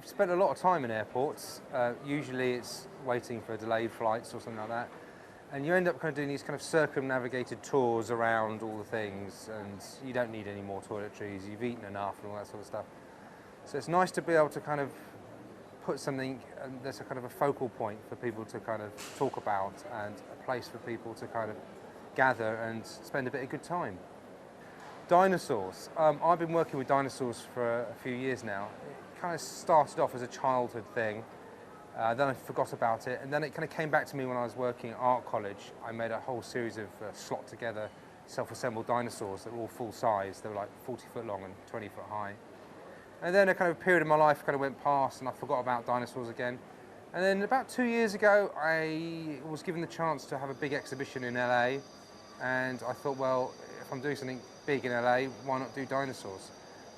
I've spent a lot of time in airports. Usually it's waiting for delayed flights or something like that. And you end up kind of doing these kind of circumnavigated tours around all the things, and you don't need any more toiletries, you've eaten enough and all that sort of stuff. So it's nice to be able to kind of put something that's a kind of a focal point for people to kind of talk about, and a place for people to kind of gather and spend a bit of good time. Dinosaurs. I've been working with dinosaurs for a few years now. It kind of started off as a childhood thing. Then I forgot about it, and then it kind of came back to me when I was working at art college. I made a whole series of slot together, self-assembled dinosaurs that were all full size. They were like 40 foot long and 20 foot high. And then a kind of period of my life kind of went past, and I forgot about dinosaurs again. And then about 2 years ago, I was given the chance to have a big exhibition in LA, and I thought, well, if I'm doing something big in LA, why not do dinosaurs?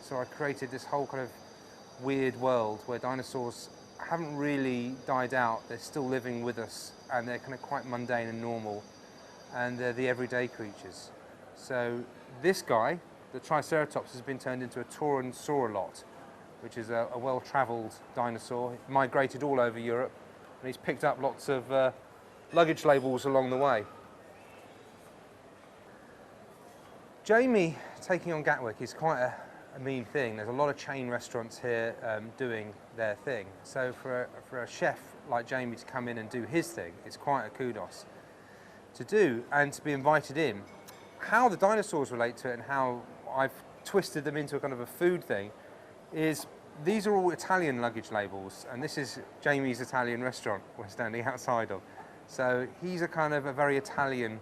So I created this whole kind of weird world where dinosaurs haven't really died out. They're still living with us, and they're kind of quite mundane and normal, and they're the everyday creatures. So this guy, the Triceratops, has been turned into a Tauransaurolot, which is a well-travelled dinosaur. He migrated all over Europe, and he's picked up lots of luggage labels along the way. Jamie taking on Gatwick is quite a mean thing. There's a lot of chain restaurants here doing their thing. So for a chef like Jamie to come in and do his thing, it's quite a kudos to do, and to be invited in. How the dinosaurs relate to it and how I've twisted them into a kind of a food thing is, these are all Italian luggage labels, and this is Jamie's Italian restaurant we're standing outside of. So he's a kind of a very Italian,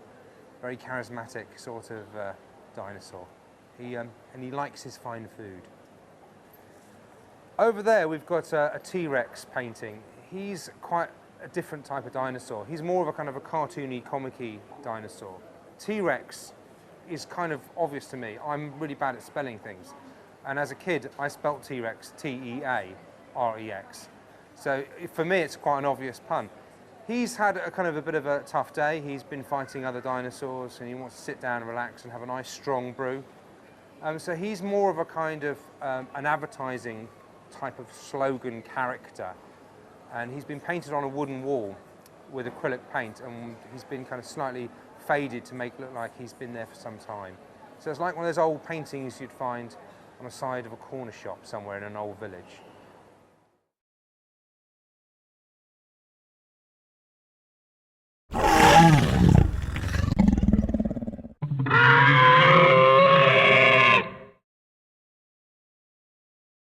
very charismatic sort of dinosaur. And he likes his fine food. Over there we've got a T-Rex painting. He's quite a different type of dinosaur. He's more of a kind of a cartoony, comic-y dinosaur. T-Rex is kind of obvious to me. I'm really bad at spelling things. And as a kid, I spelt T-Rex, T-E-A-R-E-X. So for me, it's quite an obvious pun. He's had a kind of a bit of a tough day. He's been fighting other dinosaurs, and he wants to sit down and relax and have a nice strong brew. So he's more of a kind of an advertising type of slogan character. And he's been painted on a wooden wall with acrylic paint, and he's been kind of slightly faded to make it look like he's been there for some time. So it's like one of those old paintings you'd find on the side of a corner shop somewhere in an old village.